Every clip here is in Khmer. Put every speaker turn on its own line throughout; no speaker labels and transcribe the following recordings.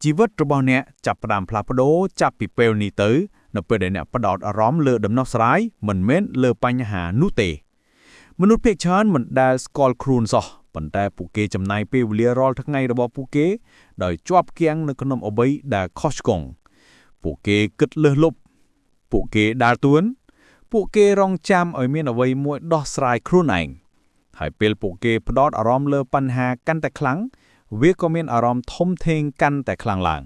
ជីវិតរបស់អ្នកចាប់ផ្ដើមផ្លាស់ប្ដូរចាប់ពីពេលនេះទៅនៅពេលដែលអ្នកផ្ដោតអារម្មណ៍លើដំណោះស្រាយមិនមែនលើបញ្ហានោះទេមនុស្សភាគច្រើនមិនដែលស្គាល់ខ្លួនសោះប៉ុន្តែពួកគេចំណាយពេលវេលារាល់ថ្ងៃរបស់ពួកគេដោយជាប់គាំងនៅក្នុងអ្វីដែលខុសឆ្គងពួកគេគិតលើសលប់ពួកគេដើរតួនពួកគេរងចាំឲ្យមានអ្វីមួយដោះស្រាយខ្លួនឯងហើយពេលពួកគេផ្ដោតអារម្មណ៍លើបញ្ហាកាន់តែខ្លាំងវាក៏មានអារម្មណ៍ធំធេងកាន់តែខ្លាំងឡើង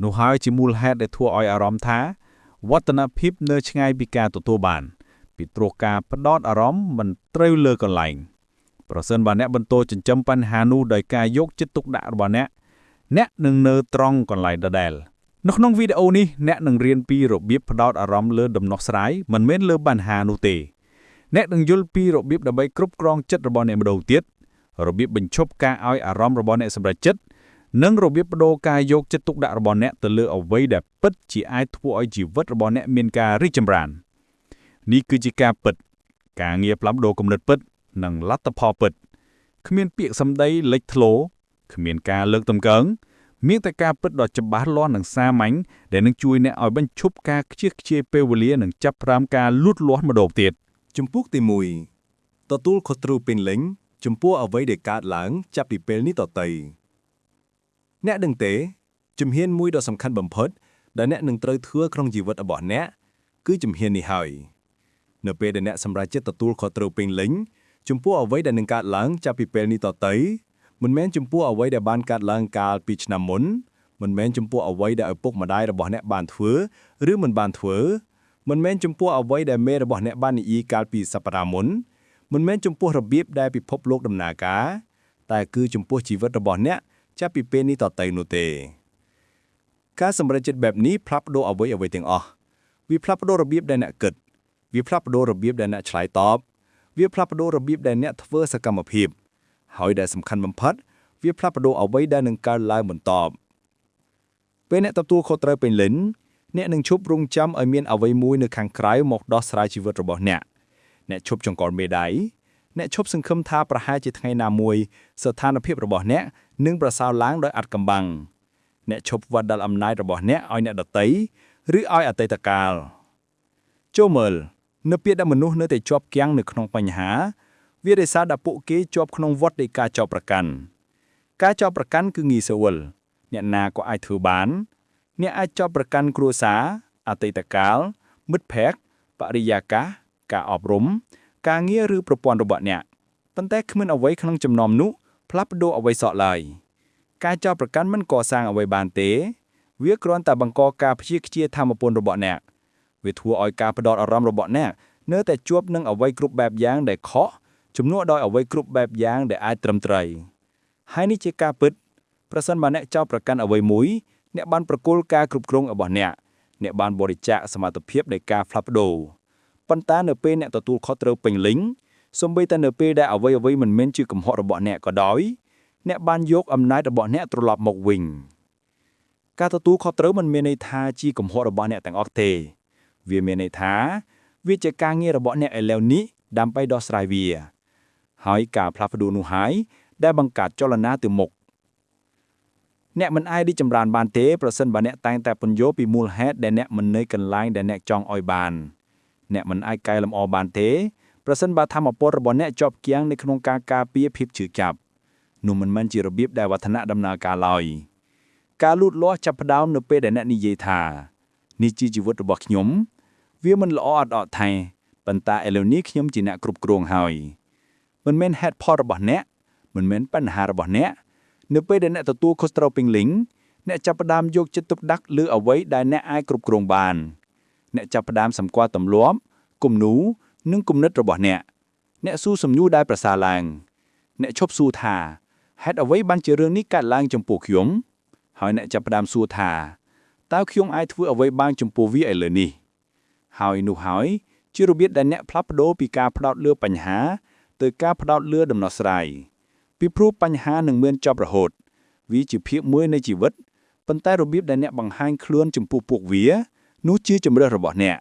នោះហើយជាមូលហេតុដែលធ្វើឲ្យអារម្មណ៍ថាវឌ្ឍនភាពនៅឆ្ងាយពីការទទួលបានពីព្រោះការផ្ដោតអារម្មណ៍មិនត្រូវលើកន្លែងប្រសិនបើអ្នកបន្តចិញ្ចឹមបញ្ហានោះដោយការយកចិត្តទុកដាក់របស់អ្នកនឹងនៅត្រង់កន្លែងដដែលនៅក្នុងវីដេអូនេះអ្នកនឹងរៀនពីរបៀបផ្ដោតអារម្មណ៍លើដំណោះស្រាយមិនមែនលើបញ្ហានោះទេអ្នកនឹងយល់ពីរបៀបដើម្បីគ្រប់គ្រងចិត្តរបស់អ្នកម្ដងទៀតរបៀបបញ្ឈប់ការឲ្យអារម្មណ៍របស់អ្នកសម្រេចចិត្តនិងរបៀបបដូរការយកចិត្តទុកដាក់របស់អ្នកទៅលើអ្វីដែលពិតជាអាចធ្វើឲ្យជីវិតរបស់អ្នកមានការរីកចម្រើននេះគឺជាការពិតការងារផ្លាស់ប្ដូរគំនិតពិតនិងលទ្ធផលពិតគ្មានពាក្យសម្ដីលេចធ្លោគ្មានការលើកតម្កើងមានតែការពិតដ៏ច្បាស់លាស់និងសាមញ្ញដែលនឹងជួយអ្នកឲ្យបញ្ឈប់ការខ្ជិះខ្ជាយពេលវេលានិងចាប់ផ្ដើមការលូតលាស់ម្ដងទៀត
ជំពូកទី1ទទួលខុសត្រូវពេញលេញចំពោះអ្វីដែលកើតឡើងចាប់ពីពេលនេះតទៅអ្នកដឹងទេជំហានមួយដ៏សំខាន់បំផុតដែលអ្នកនឹងត្រូវធ្វើក្នុងជីវិតរបស់អ្នកគឺជំហាននេះហើយនៅពេលដែលអ្នកសម្រេចចិត្តទទួលខុសត្រូវពេញលេញចំពោះអ្វីដែលនឹងកើតឡើងចាប់ពីពេលនេះតទៅមិនមែនចំពោះអ្វីដែលបានកើតឡើងកាលពីឆ្នាំមុនមិនមែនចំពោះអ្វីដែលឪពុកម្ដាយរបស់អ្នកបានធ្វើឬមិនបានធ្វើមិនមែនចំពោះអ្វីដែលមេរបស់អ្នកបាននិយាយកាលពីសប្តាហ៍មុនមិនមែនចំពោះរបៀបដែលពិភពលោកដំណើរការតែគឺចំពោះជីវិតរបស់អ្នកចាប់ពីពេលនេះតទៅនោះទេការសម្រេចចិត្តបែបនេះផ្លាស់ប្ដូរអ្វីទាំងអស់វាផ្លាស់ប្ដូររបៀបដែលអ្នកគិតវាផ្លាស់ប្ដូររបៀបដែលអ្នកឆ្លើយតបវាផ្លាស់ប្ដូររបៀបដែលអ្នកធ្វើសកម្មភាពហើយដែលសំខាន់បំផុតវាផ្លាស់ប្ដូរអ្វីដែលនឹងកើតឡើងបន្ទាប់ពេលអ្នកទទួលខុសត្រូវពេញលេញអ្នកនឹងឈប់រងចាំឲ្យមានអ្វីមួយនៅខាងក្រៅមកដោះស្រាយជីវិតរបស់អ្នកឈប់ចង្កល់មេដៃអ្នកឈប់សង្ឃឹមថាប្រហែលជាថ្ងៃណាមួយស្ថានភាពរបស់អ្នកនឹងប្រសើរឡើងដោយឥតកំបាំងអ្នកឈប់វាត់ដល់អំណាចរបស់អ្នកឲ្យអ្នកដទៃឬឲ្យអតីតកាលចូលមើលនៅពេលដែលមនុស្សនៅតែជាប់គាំងនៅក្នុងបញ្ហាវាដោយសារតែពួកគេជាប់ក្នុងវដ្តនៃការចោទប្រកាន់ការចោទប្រកាន់គឺងាយស្រួលអ្នកណាក៏អាចធ្វើបានអ្នកអាចចោទប្រកាន់គ្រួសារអតីតកាលមិត្តភ័ក្តិបរិយាកាសការអប់រំការងារឬប្រព័ន្ធរបស់អ្នកប៉ុន្តែគ្មានអ្វីក្នុងចំណោមនោះផ្លាស់ប្ដូរអ្វីសោះឡើយការចោទប្រកាន់មិនកសាងអ្វីបានទេវាគ្រាន់តែបង្កការព្យាខ្ជាធម្មពលរបស់អ្នកវាធ្វើឲ្យការផ្ដោតអារម្មណ៍របស់អ្នកនៅតែជាប់នឹងអ្វីគ្រប់បែបយ៉ាងដែលខុសជំនួសដោយអ្វីគ្រប់បែបយ៉ាងដែលអាចត្រឹមត្រូវហើយនេះជាការពិតប្រសិនបើអ្នកចោទប្រកាន់អ្វីមួយអ្នកបានប្រគល់ការគ្រប់គ្រងរបស់អ្នកបានបរិច្ចាគសមត្ថភាពនៃការផ្លាស់ប្ដូរប៉ុន្តែនៅពេលអ្នកទទួលខុសត្រូវពេញលេញសូម្បីតែនៅពេលដែលអ្វីមិនមែនជាកំហុសរបស់អ្នកក៏ដោយអ្នកបានយកអំណាចរបស់អ្នកត្រឡប់មកវិញការទទួលខុសត្រូវមិនមានន័យថាជាកំហុសរបស់អ្នកទាំងអស់ទេវាមានន័យថាវាជាការងាររបស់អ្នកឥឡូវនេះដើម្បីដោះស្រាយវាហើយការផ្លាស់ប្ដូរនោះហើយដែលបង្កើតចលនាទៅមុខអ្នកមិនអាចរីកចម្រើនបានទេប្រសិនបើអ្នកតែងតែពន្យល់ពីមូលហេតុដែលអ្នកមិននៅកន្លែងដែលអ្នកចង់ឲ្យបានអ្នកមិនអាចកែលម្អបានទេប្រសិនបើធម៌ពលរបស់អ្នកជាប់គាំងនៅក្នុងការការពារភាពឈឺចាប់នោះមិនមែនជារបៀបដែលវឌ្ឍនៈដំណើរការឡើយការលូតលាស់ចាប់ផ្ដើមនៅពេលដែលអ្នកនិយាយថានេះជាជីវិតរបស់ខ្ញុំវាមិនល្អអត់អត់ថែប៉ុន្តែឥឡូវនេះខ្ញុំជាអ្នកគ្រប់គ្រងហើយមិនមែនហេតុផលរបស់អ្នកមិនមែនបញ្ហារបស់អ្នកនៅពេលដែលអ្នកទទួលខុសត្រូវពេញលេញអ្នកចាប់ផ្ដើមយកចិត្តទុកដាក់លើអ្វីដែលអ្នកអាចគ្រប់គ្រងបានអ្នកចាប់ផ្ដើមសម្គាល់ទម្លាប់គំនូរនិងគំនិតរបស់អ្នកសួរសំណួរដែលប្រសើរឡើងអ្នកឈប់សួរថាហេតុអ្វីបានជារឿងនេះកើតឡើងចំពោះខ្ញុំហើយអ្នកចាប់ផ្ដើមសួរថាតើខ្ញុំអាចធ្វើអ្វីបានចំពោះវាឥឡូវនេះហើយនោះហើយជារបៀបដែលអ្នកផ្លាស់ប្ដូរពីការផ្ដោតលើបញ្ហាទៅការផ្ដោតលើដំណោះស្រាយពីព្រោះបញ្ហានឹងមានចប់រហូតវាជាភាគមួយនៃជីវិតប៉ុន្តែរបៀបដែលអ្នកបង្ហាញខ្លួនចំពោះពួកវានោះជាជម្រើសរបស់អ្នក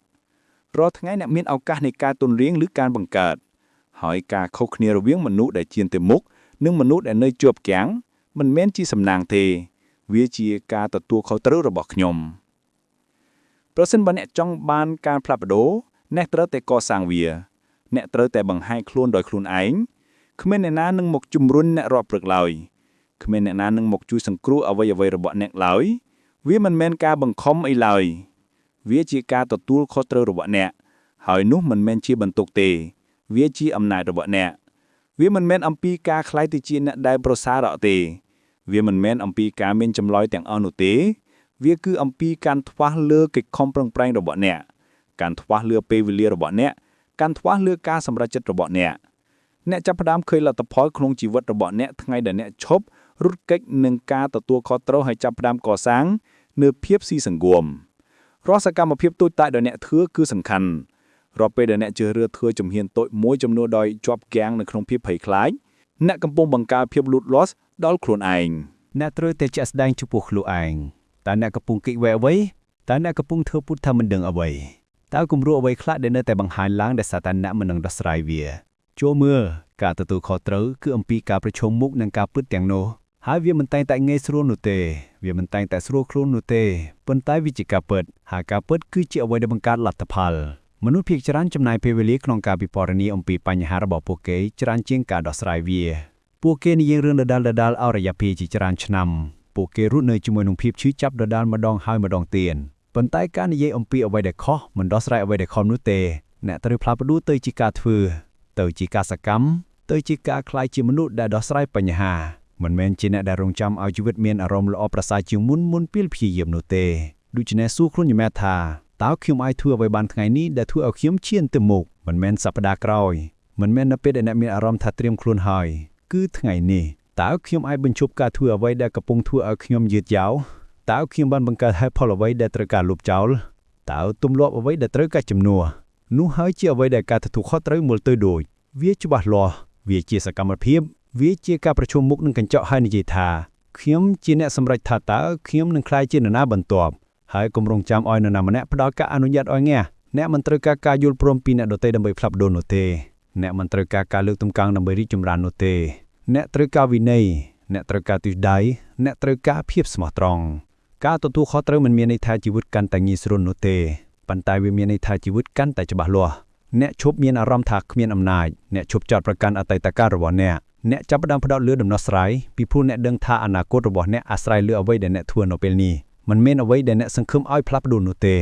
រាល់ថ្ងៃអ្នកមានឱកាសនៃការទន់រៀងឬការបង្កើតហើយការខុសគ្នារវាងមនុស្សដែលជៀនទៅមុខនិងមនុស្សដែលនៅជាប់គាំងមិនមែនជាសំណាងទេ វាជាការទទួលខុសត្រូវរបស់ខ្ញុំប្រសិនបើអ្នកចង់បានការផ្លាស់ប្ដូរអ្នកត្រូវតែកសាងវាអ្នកត្រូវតែបង្ហាញខ្លួនដោយខ្លួនឯងគ្មានអ្នកណានឹងមកជំរុញអ្នករាល់ព្រឹកឡើយគ្មានអ្នកណានឹងមកជួយសង្គ្រោះអ្វីៗរបស់អ្នកឡើយវាមិនមែនការបង្ខំអីឡើយវាជាការទទួលខុសត្រូវរបស់អ្នកហើយនោះមិនមែនជាបន្ទុកទេវាជាអំណាចរបស់អ្នកវាមិនមែនអំពីការខ្លាយទៅជាអ្នកដែលប្រសើរទេវាមិនមែនអំពីការមានចម្លើយទាំងអស់នោះទេវាគឺអំពីការថ្វាស់លើកិច្ចខំប្រឹងប្រែងរបស់អ្នកការថ្វាស់លើពេលវេលារបស់អ្នកការថ្វាស់លើការសម្រេចចិត្តរបស់អ្នកចាប់ផ្ដើមឃើញលទ្ធផលក្នុងជីវិតរបស់អ្នកថ្ងៃដែលអ្នកឈប់រត់គេចនឹងការទទួលខុសត្រូវហើយចាប់ផ្ដើមកសាងនៅភាពស៊ីសង្គមរាល់សកម្មភាពតូចតាចដែលអ្នកធ្វើគឺសំខាន់រាល់ពេលដែលអ្នកជឿរើធ្វើជំហានតូចមួយចំនួនដោយជាប់គាំងនៅក្នុងភាពភ័យខ្លាចអ្នកកំពុងបង្កើតភាពលូតលាស់ដល់ខ្លួនឯង
អ្នកត្រូវតែជាក់ស្ដែងចំពោះខ្លួនឯងតើអ្នកកំពុងគេចវែអ្វីតើអ្នកកំពុងធ្វើពុតថាមិនដឹងអ្វីតើគំរូអ្វីខ្លះដែលនៅតែបង្ហាញឡើងដែលសារតែអ្នកមិននឹងដោះស្រាយវាចូលមើលការទទួលខុសត្រូវគឺអំពីការប្រឈមមុខនឹងការពិតទាំងនោះហើយវាមិនតែងតែងាយស្រួលនោះទេវាមិនតែងតែស្រួលខ្លួននោះទេប៉ុន្តែវាជាការពិតហើយការពិតគឺជាអ្វីដែលបង្កើតលទ្ធផលមនុស្សភាគច្រើនចំណាយពេលវេលាក្នុងការពិពណ៌នាអំពីបញ្ហារបស់ពួកគេច្រើនជាងការដោះស្រាយវាពួកគេនិយាយរឿងដដែលៗអស់រយៈពេលជាច្រើនឆ្នាំពួកគេរស់នៅជាមួយនឹងភាពឈឺចាប់ដដែលម្ដងហើយម្ដងទៀតប៉ុន្តែការនិយាយអំពីអ្វីដែលខុសមិនដោះស្រាយអ្វីដែលខុសនោះទេអ្នកត្រូវផ្លាស់ប្ដូរទៅជាការធ្វើទៅជាការសកម្មទៅជាការក្លាយជាមនុស្សដែលដោះស្រាយបញ្ហាមិនមែនជាអ្នកដែលរងចាំឲ្យជីវិតមានអារម្មណ៍ល្អប្រសើរជាងមុនពេលព្យាយាមនោះទេដូច្នេះសួរខ្លួនយល់ថាតើខ្ញុំអាចធ្វើអ្វីបានថ្ងៃនេះដែលធ្វើឲ្យខ្ញុំឈានទៅមុខមិនមែនសប្តាហ៍ក្រោយមិនមែននៅពេលដែលអ្នកមានអារម្មណ៍ថាត្រៀមខ្លួនហើយគឺថ្ងៃនេះតើខ្ញុំអាចបញ្ឈប់ការធ្វើអ្វីដែលកំពុងធ្វើឲ្យខ្ញុំយឺតយ៉ាវតើខ្ញុំបានបង្កើតហេតុផលអ្វីដែលត្រូវការលុបចោលតើទម្លាប់អ្វីដែលត្រូវការជំនួសនោះហើយជាអ្វីដែលការទទួលខុសត្រូវមើលទៅដូចវាច្បាស់លាស់វាជាសកម្មភាពវាជាការប្រជុំមុខនឹងកញ្ចក់ហើយនិយាយថាខ្ញុំជាអ្នកសម្រេចថាតើខ្ញុំនឹងក្លាយជានរណាបន្ទាប់ហើយគម្រោងចាំឲ្យនរណាម្នាក់ផ្ដល់ការអនុញ្ញាតឲ្យអ្នកមិនត្រូវការយល់ព្រមពីអ្នកដទៃដើម្បីផ្លាស់ប្ដូរនោះទេអ្នកមិនត្រូវការលើកតម្កើងដើម្បីរីកចម្រើននោះទេអ្នកត្រូវការវិន័យអ្នកត្រូវការទិសដៅអ្នកត្រូវការភាពស្មោះត្រង់ការទទួលខុសត្រូវមិនមានន័យថាជីវិតកាន់តែងាយស្រួលនោះទេប៉ុន្តែវាមានន័យថាជីវិតកាន់តែច្បាស់លាស់អ្នកឈប់មានអារម្មណ៍ថាគ្មានអំណាចអ្នកឈប់ចោទប្រកាន់អតីតកាលរបស់អ្នកចាប់ផ្ដើមផ្ដោតលើដំណោះស្រាយពីព្រោះអ្នកដឹងថាអនាគតរបស់អ្នកអាស្រ័យលើអ្វីដែលអ្នកធ្វើនៅពេលនេះមិនមែនអ្វីដែលអ្នកសង្ឃឹមឲ្យផ្លាស់ប្ដូរនោះទេ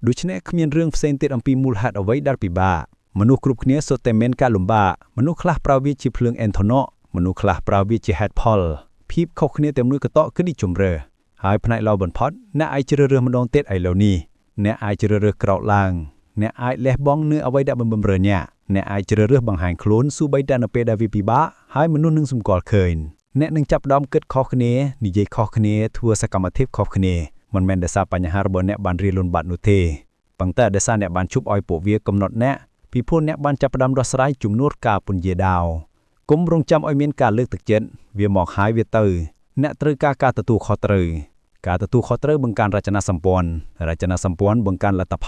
ដូច្នេះគ្មានរឿងផ្សេងទៀតអំពីមូលហេតុអ្វីដែលពិបាកមនុស្សគ្រប់គ្នាសុទ្ធតែមានការលំបាកមនុស្សខ្លះប្រើវាជាភ្លើងអេនថូណូមនុស្សខ្លះប្រើវាជាហេតុផលភាពខុសគ្នាតែមួយកតគឺនេះជំរឿហើយផ្នែកល្អបំផុតអ្នកអាចជ្រើសរើសម្ដងទៀតឥឡូវនេះអ្នកអាចជ្រើសរើសក្រោកឡើងអ្នកអាចលះបង់នៅអ្វីដែលបំរើអ្នកអាចជ្រើសរើសបង្ហាញខ្លួនសូម្បីតែនៅពេលដែលវាពិបាកហើយមនុស្សនឹងសម្គាល់ឃើញអ្នកនឹងចាប់ផ្ដើមគិតខុសគ្នានិយាយខុសគ្នាធ្វើសកម្មភាពខុសគ្នាមិនមែនដោយសារបញ្ហារបស់អ្នកបានរៀនលន់បាត់នោះទេប៉ុន្តែដោយសារអ្នកបានជប់ឲ្យពួកវាកំណត់អ្នកពីព្រោះអ្នកបានចាប់ផ្ដើមដោះស្រាយជំនួសការពន្យាដាវគុំរងចាំឲ្យមានការលើកទឹកចិត្តវាមកហើយវាទៅអ្នកត្រូវការទទួលខុសត្រូវការទទួលខុសត្រូវបង្កើនរចនាសម្ព័ន្ធបង្កើនលទ្ធ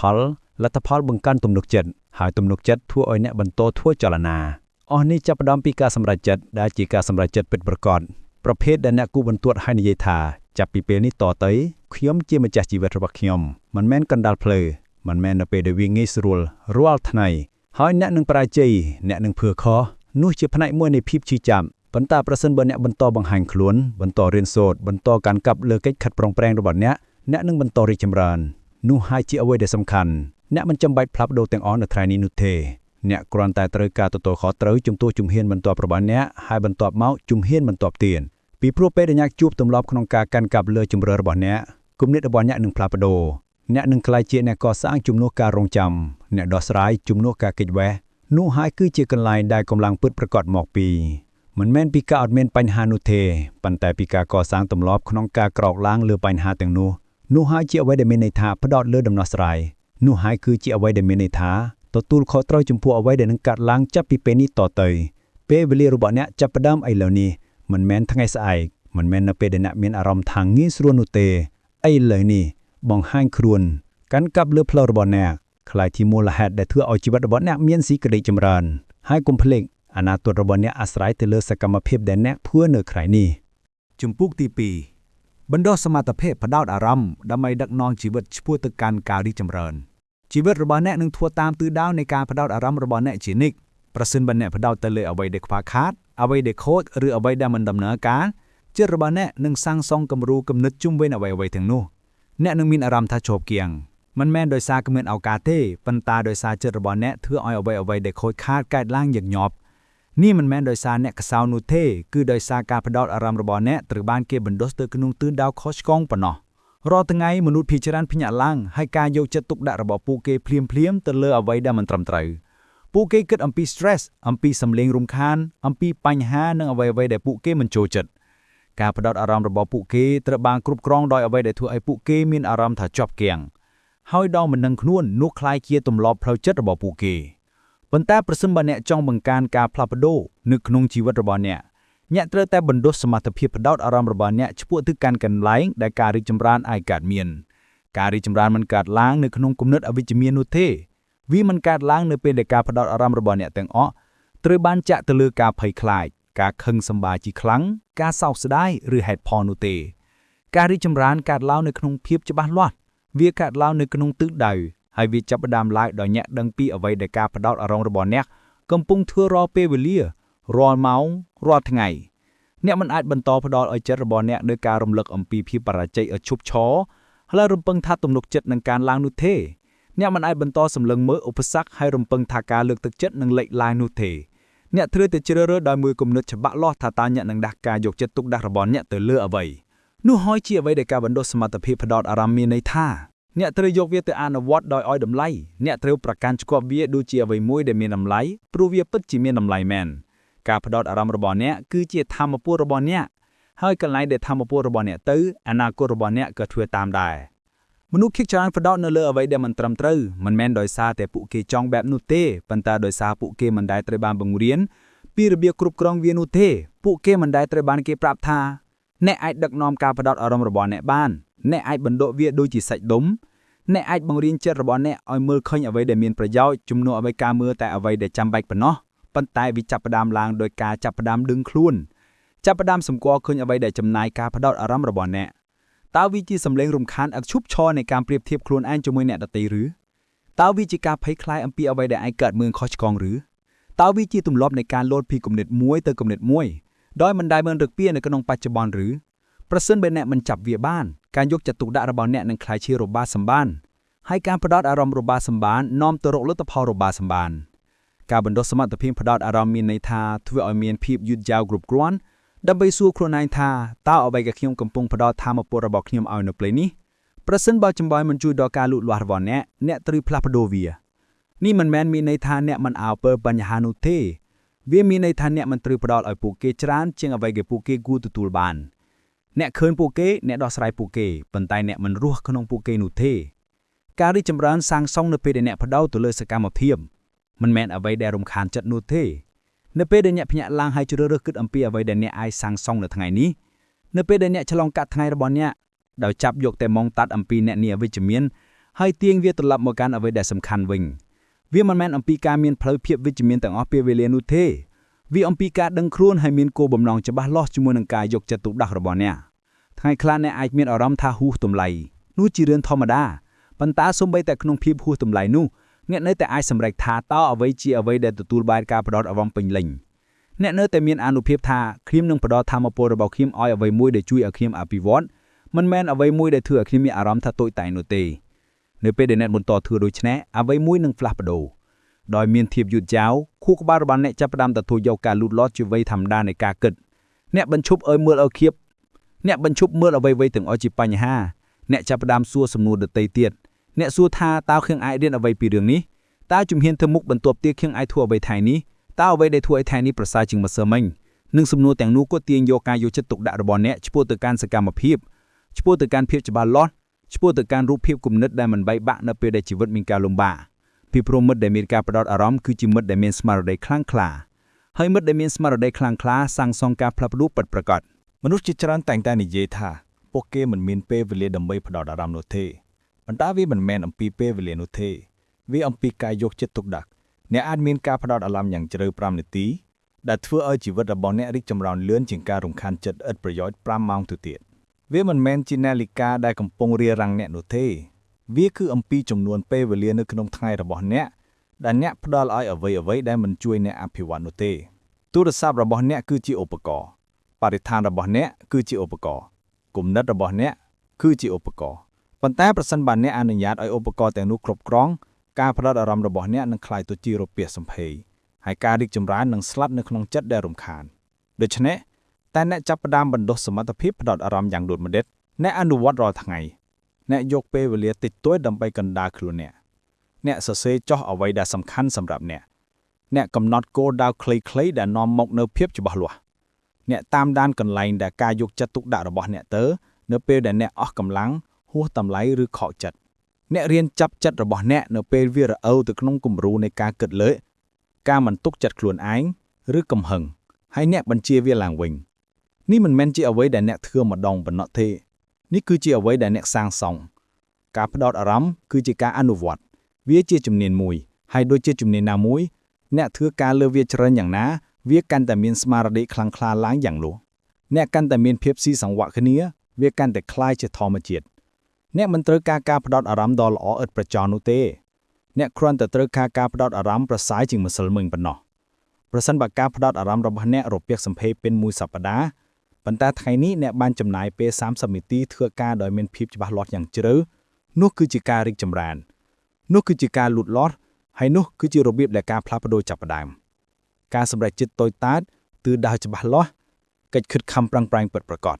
ផលបង្កើនទំនុកចិត្តហើយទំនុកចិត្តធ្វើឲ្យអ្នកបន្តធ្វើចលនាអស់នេះចាប់ផ្ដើមពីការសម្រេចចិត្តដែលជាការសម្រេចចិត្តពិតប្រាកដប្រភេទដែលអ្នកគូបន្ទាត់ឲ្យនិយាយថាចាប់ពីពេលនេះតទៅខ្ញុំជាម្ចាស់ជីវិតរបស់ខ្ញុំមិនមែនកណ្ដាលផ្លូវមិនមែននៅពេលដែលវាងាយស្រួលរាល់ថ្ងៃហើយអ្នកនឹងបរាជ័យអ្នកនឹងភឿខុសនោះជាផ្នែកមួយនៃភាពឈឺចាប់ប៉ុន្តែប្រសិនបើអ្នកបន្តបង្ហាញខ្លួនបន្តរៀនសូត្របន្តកាន់កាប់លើកិច្ចខិតប្រឹងប្រែងរបស់អ្នកនឹងបន្តរីកចម្រើននោះហើយជាអ្វីដែលសំខាន់អ្នកមិនចាំបាច់ផ្លាស់ប្ដូរទាំងអស់នៅថ្ងៃនេះនោះទេអ្នកគ្រាន់តែត្រូវការទទួលខុសត្រូវជំទាស់ជំហានបន្ទាប់របស់អ្នកហើយបន្ទាប់មកជំហានបន្ទាប់ទៀតពីព្រោះពេលដែលអ្នកជួបទម្លាប់ក្នុងការកាន់កាប់លើជំរឿរបស់អ្នកគំនិតរបស់អ្នកនឹងផ្លាស់ប្ដូរអ្នកនឹងក្លាយជាអ្នកកសាងជំនួសការរងចាំអ្នកដោះស្រាយជំនួសការគេចវេះនោះហើយគឺជាកន្លែងដែលកម្លាំងពិតប្រាកដមកពីមិនមែនពីការអត់មានបញ្ហានោះទេប៉ុន្តែពីការកសាងទម្លាប់ក្នុងការក្រោកឡើងលើបញ្ហាទាំងនោះហើយជាអ្វីដែលមានន័យថាផ្ដោតលើដំណោះស្រាយនោះហើយគឺជាអ្វីដែលមានន័យថាទទួលខុសត្រូវចំពោះអ្វីដែលនឹងកើតឡើងចាប់ពីពេលនេះតទៅពេលវេលារបស់អ្នកចាប់ផ្ដើមឥឡូវនេះមិនមែនថ្ងៃស្អែកមិនមែននៅពេលដែលអ្នកមានអារម្មណ៍ថាងាយស្រួលនោះទេឥឡូវនេះបង្ហាញខ្លួនកាន់កាប់លើផ្លូវរបស់អ្នកខ្លាយជាមូលហេតុដែលធ្វើឲ្យជីវិតរបស់អ្នកមានសេចក្តីចម្រើនហើយកុំភ្លេចអនាគតរបស់អ្នកអាស្រ័យទៅលើសកម្មភាពដែលអ្នកធ្វើនៅថ្ងៃនេះជំពូកទី2 បណ្ដោះសមត្ថភាពផ្ដោតអារម្មណ៍ដើម្បីដឹកនាំជីវិតឆ្ពោះទៅកាន់ការរីកចម្រើនជីវិតរបស់អ្នកនឹងធ្វើតាមទិសដៅនៃការផ្ដោតអារម្មណ៍របស់អ្នកជានិច្ចប្រសិនបើអ្នកផ្ដោតទៅលើអ្វីដែលខ្វះខាតអ្វីដែលខូចឬអ្វីដែលមិនដំណើរការចិត្តរបស់អ្នកនឹងសាងសង់គំរូគំនិតជុំវិញអ្វីៗទាំងនោះអ្នកនឹងមានអារម្មណ៍ថាជាប់គាំងមិនមែនដោយសារគ្មានឱកាសទេប៉ុន្តែដោយសារចិត្តរបស់អ្នកធ្វើឲ្យអ្វីៗដែលខូចខាតកើតឡើងញឹកញាប់នេះមិនមែនដោយសារអ្នកកសោនោះទេគឺដោយសារការផ្ដោតអារម្មណ៍របស់អ្នកត្រូវបានគេបណ្ដុះទៅក្នុងទិសដៅខុសឆ្គងប៉ុណ្ណោះរាល់ថ្ងៃមនុស្សភាគច្រើនភ្ញាក់ឡើងហើយការយកចិត្តទុកដាក់របស់ពួកគេភ្លាមៗទៅលើអ្វីដែលមិនត្រឹមត្រូវពួកគេគិតអំពី stress អំពីសម្លេងរំខានអំពីបញ្ហានិងអ្វីៗដែលពួកគេមិនចូលចិត្តការផ្ដោតអារម្មណ៍របស់ពួកគេត្រូវបានគ្រប់គ្រងដោយអ្វីដែលធ្វើឲ្យពួកគេមានអារម្មណ៍ថាជាប់គាំងហើយដល់មិននឹងខ្លួននោះคล้ายជាទម្លាប់ផ្លូវចិត្តរបស់ពួកគេប៉ុន្តែប្រសិនបើអ្នកចង់បង្កើនការផ្លាស់ប្ដូរនៅក្នុងជីវិតរបស់អ្នកត្រូវតែបណ្ដុះសមត្ថភាពផ្ដោតអារម្មណ៍របស់អ្នកឆ្ពោះទៅកាន់កន្លែងដែលការរីកចម្រើនអាចកើតមានការរីកចម្រើនមិនកើតឡើងនៅក្នុងគំនិតអវិជ្ជមាននោះទេវាមិនកើតឡើងនៅពេលដែលការផ្ដោតអារម្មណ៍របស់អ្នកទាំងអស់ត្រូវបានចាក់ទៅលើការភ័យខ្លាចការខឹងសម្បារជាខ្លាំងការសោកស្ដាយឬហេតុផលនោះទេការរីកចម្រើនកើតឡើងនៅក្នុងភាពច្បាស់លាស់វាកើតឡើងនៅក្នុងទិសដៅហើយវាចាប់ផ្ដើមឡើងដោយអ្នកដឹងពីអ្វីដែលការផ្ដោតអារម្មណ៍របស់អ្នកកំពុងធ្វើរាល់ពេលវេលារាល់ម៉ោងរាល់ថ្ងៃអ្នកមិនអាចបន្តផ្ដល់ឲ្យចិត្តរបស់អ្នកនៅការរំលឹកអំពីភាពបរាជ័យឲ្យឈប់ឈរហើយរំពឹងថាទំនុកចិត្តនឹងការឡើងនោះទេអ្នកមិនអាចបន្តសម្លឹងមើលឧបសគ្គហើយរំពឹងថាការលើកទឹកចិត្តនឹងលេចឡើងនោះទេអ្នកត្រូវតែជ្រើសរើសដោយមួយគំនិតច្បាស់លាស់ថាតើអ្នកនឹងដាក់ការយកចិត្តទុកដាក់របស់អ្នកទៅលើអ្វីនោះហើយជាអ្វីដែលការបណ្ដុះសមត្ថភាពផ្ដោតអារម្មណ៍មានន័យថាអ្នកត្រូវយកវាទៅអនុវត្តដោយឲ្យតម្លៃអ្នកត្រូវប្រកាន់ខ្ជាប់វាដូចជាអ្វីមួយដែលមានតម្លៃព្រោះវាពិតជាមានតម្លៃមែនការផ្ដោតអារម្មណ៍របស់អ្នកគឺជាធម៌ពលរបស់អ្នកហើយកន្លែងដែលធម៌ពលរបស់អ្នកទៅអនាគតរបស់អ្នកក៏ធ្វើតាមដែរមនុស្សភាគច្រើនផ្ដោតនៅលើអ្វីដែលមិនត្រឹមត្រូវមិនមែនដោយសារតែពួកគេចង់បែបនោះទេប៉ុន្តែដោយសារពួកគេមិនដែលត្រូវបានបង្រៀនពីរបៀបគ្រប់គ្រងវានោះទេពួកគេមិនដែលត្រូវបានគេប្រាប់ថាអ្នកអាចដឹកនាំការផ្ដោតអារម្មណ៍របស់អ្នកបានអ្នកអាចបណ្ដុះវាដូចជាសាច់ដុំអ្នកអាចបង្រៀនចិត្តរបស់អ្នកឲ្យមើលឃើញអ្វីដែលមានប្រយោជន៍ជំនួសឲ្យការមើលតែអ្វីដែលចាំបាច់ប៉ុណ្ណោះប៉ុន្តែវាចាប់ផ្ដើមឡើងដោយការចាប់ផ្ដើមដឹងខ្លួនចាប់ផ្ដើមសម្គាល់ឃើញអ្វីដែលចំណាយការផ្ដោតអារម្មណ៍របស់អ្នកតើវាជាសម្លេងរំខានឥតឈប់ឈរនៃការប្រៀបធៀបខ្លួនឯងជាមួយអ្នកដទៃឬតើវាជាការភ័យខ្លាចអំពីអ្វីដែលឯងកើតមើលខុសឆ្គងឬតើវាជាទម្លាប់នៃការលោតពីគំនិតមួយទៅគំនិតមួយដោយមិនដែលមានរឹកពីនៅក្នុងបច្ចុប្បន្នឬប្រសិនបើអ្នកមិនចាប់វាបានការយកចិត្តទុកដាក់របស់អ្នកនឹងក្លាយជារបាសម្បានហើយការផ្ដោតអារម្មណ៍របាសម្បាននាំទៅរកលទ្ធផលរបាសម្បានការបណ្ដុះសមត្ថភាពផ្ដោតអារម្មណ៍មានន័យថាធ្វើឲ្យមានភាពយឺតយ៉ាវគ្រប់គ្រាន់ដើម្បីសួរខ្លួនឯងថាតើអ្វីដែលខ្ញុំកំពុងផ្ដោតធម៌ពលរបស់ខ្ញុំឲ្យនៅពេលនេះប្រសិនបើចំបើមិនជួយដល់ការលូតលាស់របស់អ្នកត្រូវផ្លាស់ប្ដូរវានេះមិនមែនមានន័យថាអ្នកមិនអើពើបញ្ហានោះទេវាមានន័យថាអ្នកមិនត្រូវផ្ដោតឲ្យពួកគេច្រើនជាងអ្វីដែលពួកគេគួរទទួលបានអ្នកឃើញពួកគេអ្នកដោះស្រាយពួកគេប៉ុន្តែអ្នកមិនរស់ក្នុងពួកគេនោះទេការរីកចម្រើនសាងសង់នៅពេលដែលអ្នកផ្ដោតទៅលើសកម្មភាពមិនមែនអ្វីដែលរំខានចិត្តនោះទេនៅពេលដែលអ្នកភ្ញាក់ឡើងហើយជ្រើសរើសគិតអំពីអ្វីដែលអ្នកអាចសាងសង់នៅថ្ងៃនេះនៅពេលដែលអ្នកឆ្លងកាត់ថ្ងៃរបស់អ្នកដោយចាប់យកតែម៉ោងតាត់អំពីអ្នកនេះអវិជ្ជមានហើយទាញវាត្រឡប់មកកាន់អ្វីដែលសំខាន់វិញវាមិនមែនអំពីការមានផ្លូវភាពវិជ្ជមានទាំងអស់ពេលវេលានោះទេវាអំពីការដឹងខ្លួនហើយមានគោលបំណងច្បាស់លាស់ជាមួយនឹងការយកចិត្តទុកដាក់របស់អ្នកថ្ងៃខ្លះអ្នកអាចមានអារម្មណ៍ថាហួសតម្លៃនោះជារឿងធម្មតាប៉ុន្តែសូម្បីតែក្នុងភាពហួសតម្លៃនោះអ្នកនៅតែអាចសម្រេចថាតើអ្វីជាអ្វីដែលទទួលបានការផ្ដោតអារម្មណ៍ពេញលេញអ្នកនៅតែមានអានុភាពថាខ្ញុំនឹងផ្ដោតធម៌ពលរបស់ខ្ញុំឲ្យអ្វីមួយដែលជួយឲ្យខ្ញុំអភិវឌ្ឍមិនមែនអ្វីមួយដែលធ្វើឲ្យខ្ញុំមានអារម្មណ៍ថាតូចតែងនោះទេនៅពេលដែលអ្នកបន្តធ្វើដូច្នេះអ្វីមួយនឹងផ្លាស់ប្ដូរដោយមានភាពយឺតយ៉ាវខួរក្បាលរបស់អ្នកចាប់ផ្ដើមទទួលយកការលូតលាស់ជាវ័យធម្មតានៃការគិតអ្នកបញ្ឈប់ឲ្យមើលឲ្យខៀបអ្នកបញ្ឈប់មើលអ្វីៗទាំងអស់ជាបញ្ហាអ្នកចាប់ផ្ដើមសួរសំណួរដទៃទៀតអ្នកសួរថាតើខ្ញុំអាចរៀនអ្វីពីរឿងនេះតើជំហានទៅមុខបន្ទាប់ទៀតខ្ញុំអាចធ្វើអ្វីថ្ងៃនេះតើអ្វីដែលធ្វើឲ្យថ្ងៃនេះប្រសើរជាងម្សិលមិញនិងសំណួរទាំងនោះក៏ទាញយកការយកចិត្តទុកដាក់របស់អ្នកឆ្ពោះទៅកាន់សកម្មភាពឆ្ពោះទៅកាន់ភាពច្បាស់លាស់ឆ្ពោះទៅកាន់រូបភាពគំនិតដែលមិនបែកបាក់នៅពេលដែលជីវិតមានការលំបាកពីព្រោះមិត្តដែលមានការផ្ដោតអារម្មណ៍គឺជាមិត្តដែលមានស្មារតីខ្លាំងក្លាហើយមិត្តដែលមានស្មារតីខ្លាំងក្លាសាងសង់ការផ្លាស់ប្ដូរពិតប្រាកដមនុស្សជាច្រើនតែងតែនិយាយថាពួកគេមិនមានពេលវេលាដើម្បីផ្ដោតអារម្មណ៍នោះទេប៉ុន្តែវាមិនមែនអំពីពេលវេលានោះទេវាអំពីការយកចិត្តទុកដាក់អ្នកអាចមានការផ្ដោតអារម្មណ៍យ៉ាងជ្រៅ5នាទីដែលធ្វើឲ្យជីវិតរបស់អ្នករីកចម្រើនលឿនជាងការរំខានចិត្តឥតប្រយោជន៍5ម៉ោងទៅទៀត
វាមិនមែនជានាឡិកាដែលកំពុងរារាំងអ្នកនោះទេវាគឺអំពីចំនួនពេលវេលានៅក្នុងថ្ងៃរបស់អ្នកដែលអ្នកផ្ដល់ឲ្យអ្វីៗដែលមិនជួយអ្នកអភិវឌ្ឍនោះទេទូរស័ព្ទរបស់អ្នកគឺជាឧបករណ៍បរិស្ថានរបស់អ្នកគឺជាឧបករណ៍គំនិតរបស់អ្នកគឺជាឧបករណ៍ប៉ុន្តែប្រសិនបើអ្នកអនុញ្ញាតឲ្យឧបករណ៍ទាំងនោះគ្រប់គ្រាន់ការផ្ដោតអារម្មណ៍របស់អ្នកនឹងក្លាយទៅជារពាសសម្ភេរហើយការរីកចម្រើននឹងស្លាប់នៅក្នុងចិត្តដែលរំខានដូច្នេះតែអ្នកចាប់ផ្ដើមបណ្ដុះសមត្ថភាពផ្ដោតអារម្មណ៍យ៉ាងដូចម្ដេចអ្នកអនុវត្តរាល់ថ្ងៃអ្នកយកពេលវេលាតិចតួចដើម្បីកណ្ដាលខ្លួនអ្នកសរសេរចុះអ្វីដែលសំខាន់សម្រាប់អ្នកកំណត់គោលដៅខ្លីៗដែលនាំមកនូវភាពច្បាស់លាស់អ្នកតាមដានកន្លែងដែលការយកចិត្តទុកដាក់របស់អ្នកទៅនៅពេលដែលអ្នកអស់កម្លាំងហួសតម្លៃឬខកចិត្តអ្នករៀនចាប់ចិត្តរបស់អ្នកនៅពេលវារអ៊ូវទៅក្នុងគំរូនៃការគិតលើការមិនទុកចិត្តខ្លួនឯងឬកំហឹងហើយអ្នកបញ្ជាវាឡើងវិញនេះមិនមែនជាអ្វីដែលអ្នកធ្វើម្ដងប៉ុណ្ណោះទេនេះគឺជាអ្វីដែលអ្នកសាងសង់ការផ្ដោតអារម្មណ៍គឺជាការអនុវត្តវាជាជំនាញមួយហើយដូចជាជំនាញណាមួយអ្នកធ្វើការលើវាច្រើនយ៉ាងណាវាកាន់តែមានស្មារតីខ្លាំងក្លាឡើងយ៉ាងនោះអ្នកកាន់តែមានភាពស៊ីសង្វាក់គ្នាវាកាន់តែคล้ายជាធម្មជាតិអ្នកមិនត្រូវការផ្ដោតអារម្មណ៍ដ៏ល្អឥតប្រចោលនោះទេអ្នកគ្រាន់តែត្រូវការផ្ដោតអារម្មណ៍ប្រសើរជាងម្សិលមិញប៉ុណ្ណោះប្រសិនបើការផ្ដោតអារម្មណ៍របស់អ្នករពាក់សម្ភេរពេញមួយសប្តាហ៍ប៉ុន្តែថ្ងៃនេះអ្នកបានចំណាយពេល30នាទីធ្វើការដោយមានភាពច្បាស់លាស់យ៉ាងជ្រៅនោះគឺជាការរីកចម្រើននោះគឺជាការលូតលាស់ហើយនោះគឺជារបៀបដែលការផ្លាស់ប្ដូរចាប់ផ្ដើមការសម្រេចចិត្តតូចតាចទិសដៅច្បាស់លាស់កិច្ចខិតខំប្រឹងប្រែងពិតប្រាកដ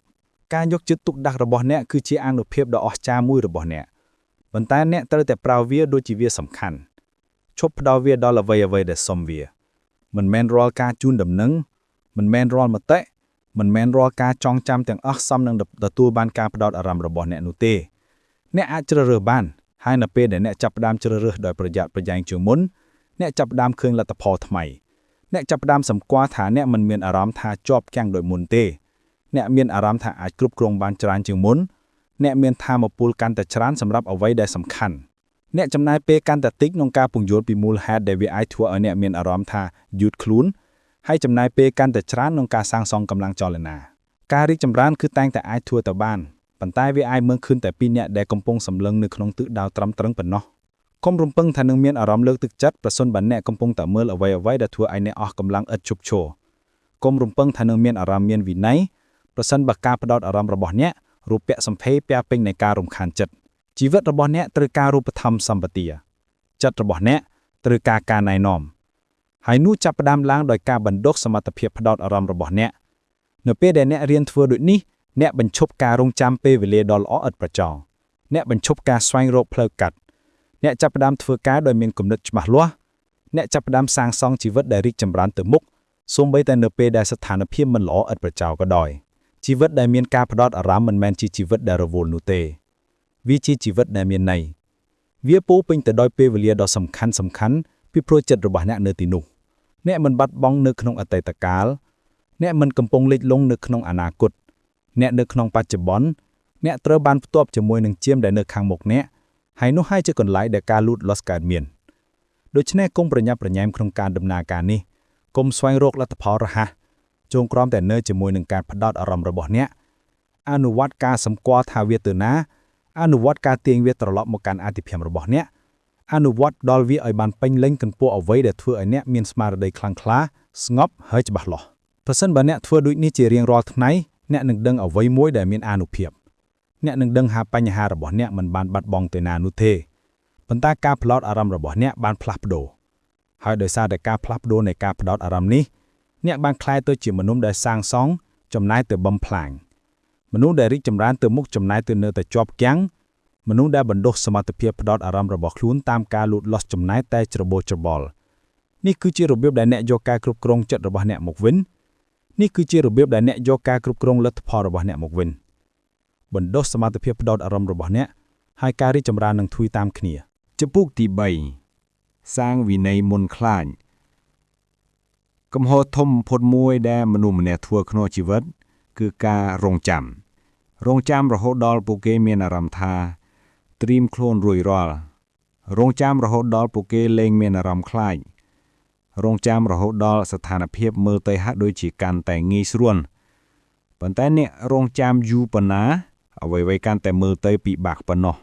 ការយកចិត្តទុកដាក់របស់អ្នកគឺជាអានុភាពដ៏អស្ចារ្យមួយរបស់អ្នកប៉ុន្តែអ្នកត្រូវតែប្រើវាដូចជាវាសំខាន់ឈប់ផ្ដោតវាដល់អ្វីដែលសមវាមិនមែនរាល់ការជូនដំណឹងមិនមែនរាល់មតិមិនមែនរាល់ការចងចាំទាំងអស់សមនឹងទទួលបានការផ្ដោតអារម្មណ៍របស់អ្នកនោះទេអ្នកអាចជ្រើសរើសបានហើយនៅពេលដែលអ្នកចាប់ផ្ដើមជ្រើសរើសដោយប្រយ័ត្នប្រយែងជាងមុនអ្នកចាប់ផ្ដើមឃើញលទ្ធផលថ្មីអ្នកចាប់ផ្ដើមសម្គាល់ថាអ្នកមិនមានអារម្មណ៍ថាជាប់គាំងដោយមុនទេអ្នកមានអារម្មណ៍ថាអាចគ្រប់គ្រងបានច្រើនជាងមុនអ្នកមានថាមពលកាន់តែច្រើនសម្រាប់អ្វីដែលសំខាន់អ្នកចំណាយពេលកាន់តែតិចក្នុងការពន្យល់ពីមូលហេតុដែលវាអាចធ្វើឲ្យអ្នកមានអារម្មណ៍ថាយឺតខ្លួនហើយចំណាយពេលកាន់តែច្រើនក្នុងការសាងសង់កម្លាំងចលនាការរីកចម្រើនគឺតែងតែអាចធ្វើទៅបានប៉ុន្តែវាអាចមើលឃើញតែពីអ្នកដែលកំពុងសម្លឹងនៅក្នុងទិសដៅត្រឹមត្រូវប៉ុណ្ណោះកុំរំពឹងថានឹងមានអារម្មណ៍លើកទឹកចិត្តប្រសិនបើអ្នកកំពុងតែមើលអ្វីដែលធ្វើឲ្យអ្នកអស់កម្លាំងឥតឈប់ឈរកុំរំពឹងថានឹងមានអារម្មណ៍មានវិន័យប្រសិនបើការផ្ដោតអារម្មណ៍របស់អ្នករូបពាក់សម្ភេរពាក់ពេញនៃការរំខានចិត្តជីវិតរបស់អ្នកត្រូវការរូបធម៌សម្បទាចិត្តរបស់អ្នកត្រូវការណែនាំហើយនោះចាប់ផ្ដើមឡើងដោយការបណ្ដុះសមត្ថភាពផ្ដោតអារម្មណ៍របស់អ្នកនៅពេលដែលអ្នករៀនធ្វើដូចនេះអ្នកបញ្ឈប់ការរងចាំពេលវេលាដ៏ល្អឥតប្រចោលអ្នកបញ្ឈប់ការស្វែងរកផ្លូវកាត់អ្នកចាប់ផ្ដើមធ្វើការដោយមានគំនិតច្បាស់លាស់អ្នកចាប់ផ្ដើមសាងសង់ជីវិតដែលរីកចម្រើនទៅមុខសូម្បីតែនៅពេលដែលស្ថានភាពមិនល្អឥតប្រចោលក៏ដោយជីវិតដែលមានការផ្ដោតអារម្មណ៍មិនមែនជាជីវិតដែលរវល់នោះទេវាជាជីវិតដែលមានន័យវាពោពេញទៅដោយពេលវេលាដ៏សំខាន់ពីព្រោះចិត្តរបស់អ្នកនៅទីនោះអ្នកមិនបាត់បង់នៅក្នុងអតីតកាលអ្នកមិនកំពុងលិចលង់នៅក្នុងអនាគតអ្នកនៅក្នុងបច្ចុប្បន្នអ្នកត្រូវបានផ្ទាប់ជាមួយនឹងជាមដែលនៅខាងមុខអ្នកហើយនោះហើយជាកន្លែងដែលការលូតលាស់កើតមានដូច្នេះកុំប្រញាប់ប្រញាល់ក្នុងការដំណើរការនេះកុំស្វែងរកលទ្ធផលរហ័សចងក្រោមតែនៅជាមួយនឹងការផ្ដោតអារម្មណ៍របស់អ្នកអនុវត្តការសម្គាល់ថាវាទៅណាអនុវត្តការទាញវាត្រឡប់មកកាន់អាទិភាពរបស់អ្នកអនុវត្តដល់វាឲ្យបានពេញលេញកន្ពស់អ្វីដែលធ្វើឲ្យអ្នកមានស្មារតីខ្លាំងក្លាស្ងប់ហើយច្បាស់លាស់ប្រសិនបើអ្នកធ្វើដូចនេះជារៀងរាល់ថ្ងៃអ្នកនឹងដឹងអ្វីមួយដែលមានអានុភាពអ្នកនឹងដឹងថាបញ្ហារបស់អ្នកមិនបានបាត់បង់ទៅណានោះទេប៉ុន្តែការផ្ដោតអារម្មណ៍របស់អ្នកបានផ្លាស់ប្ដូរហើយដោយសារតែការផ្លាស់ប្ដូរនៃការផ្ដោតអារម្មណ៍នេះអ្នកបានក្លាយទៅជាមនុស្សដែលសាងសង់ចំណាយទៅបំផ្លាញមនុស្សដែលរីកចម្រើនទៅមុខចំណាយទៅនៅតែជាប់គាំងមនុស្សដែលបណ្ដុះសមត្ថភាពផ្ដោតអារម្មណ៍របស់ខ្លួនតាមការលូតលាស់ចំណាយតែច្របូកច្របល់នេះគឺជារបៀបដែលអ្នកយកការគ្រប់គ្រងចិត្តរបស់អ្នកមកវិញនេះគឺជារបៀបដែលអ្នកយកការគ្រប់គ្រងលទ្ធផលរបស់អ្នកមកវិញបណ្ដុះសមត្ថភាពផ្ដោតអារម្មណ៍របស់អ្នកហើយការរីកចម្រើននឹងធ្វើតាមគ្នាចំពោះទី3សាងវិន័យមុនខ្លាចកំហុសធំបំផុតមួយដែលមនុស្សម្នាក់ធ្វើក្នុងជីវិតគឺការរងចាំរហូតដល់ពួកគេមានអារម្មណ៍ថាត្រៀមខ្លួនរួចរាល់រងចាំរហូតដល់ពួកគេលែងមានអារម្មណ៍ខ្លាចរងចាំរហូតដល់ស្ថានភាពមើលទៅហាក់ដូចជាកាន់តែងាយស្រួលប៉ុន្តែអ្នករងចាំយូរប៉ុណ្ណា អ្វីៗកាន់តែមើលទៅពិបាកប៉ុណ្ណោះ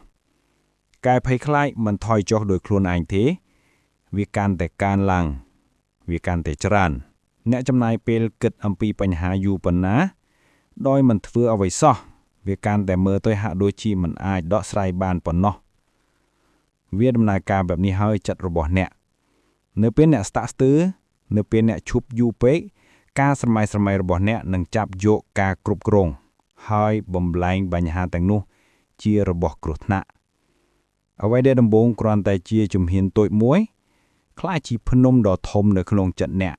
ការភ័យខ្លាចមិនថយចុះដោយខ្លួនឯងទេវាកាន់តែកើនឡើងវាកាន់តែច្រើនអ្នកចំណាយពេលគិតអំពីបញ្ហាយូរប៉ុណ្ណាដោយមិនធ្វើអ្វីសោះវាកាន់តែមើលទៅហាក់ដូចជាមិនអាចដកស្រាយបានប៉ុណ្ណោះវាដំណើរការបែបនេះហើយចិត្តរបស់អ្នកនៅពេលអ្នកស្តាក់ស្ទើរនៅពេលអ្នកឈប់យូរពេកការស្រមៃរបស់អ្នកនឹងចាប់យកការគ្រប់គ្រងហើយបំលែងបញ្ហាទាំងនោះជារបស់គ្រោះថ្នាក់អ្វីដែលដំបូងគ្រាន់តែជាជំហានតូចមួយខ្លាចជាភ្នំដ៏ធំនៅក្នុងចិត្តអ្នក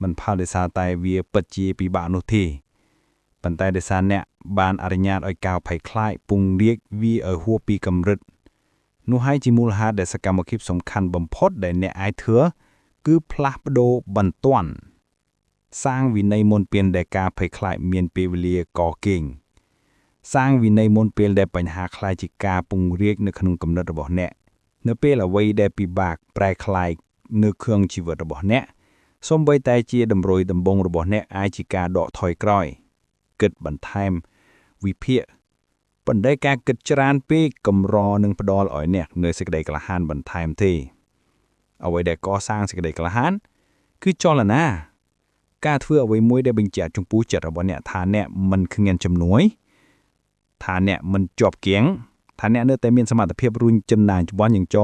មិនផលដោយសារតែវាពិតជាពិបាកនោះទេប៉ុន្តែដោយសារអ្នកបានអនុញ្ញាតឲ្យការភ័យខ្លាចពង្រៀកវាឲ្យហួសពីកម្រិតនោះហើយជាមូលហេតុដែលសកម្មភាពសំខាន់បំផុតដែលអ្នកអាចធ្វើគឺផ្លាស់ប្ដូរបន្ទាន់សាងវិន័យមុនពេលដែលការភ័យខ្លាចមានពេលវេលាកកេងសាងវិន័យមុនពេលដែលបញ្ហាខ្លាចជាការពង្រៀកនៅក្នុងគំនិតរបស់អ្នកនៅពេលអ្វីដែលពិបាកប្រែក្លាយនៅក្នុងជីវិតរបស់អ្នកសូម្បីតែជាតម្រុយដំបងរបស់អ្នកអាចជាការដកថយក្រោយគិតបន្ថែមវិភាគប៉ុន្តែការគិតច្រើនពេកកម្រនឹងផ្ដល់ឲ្យអ្នកនៅសេចក្តីក្លាហានបន្ថែមទេអ្វីដែលកសាងសេចក្តីក្លាហានគឺចលនាការធ្វើអ្វីមួយដែលបញ្ជាក់ចំពោះចិត្តរបស់អ្នកថាអ្នកមិនគ្មានជំនួយថាអ្នកមិនជាប់គាំងថាអ្នកនៅតែមានសមត្ថភាពរុញចំណាយច្បន់យ៉ាងច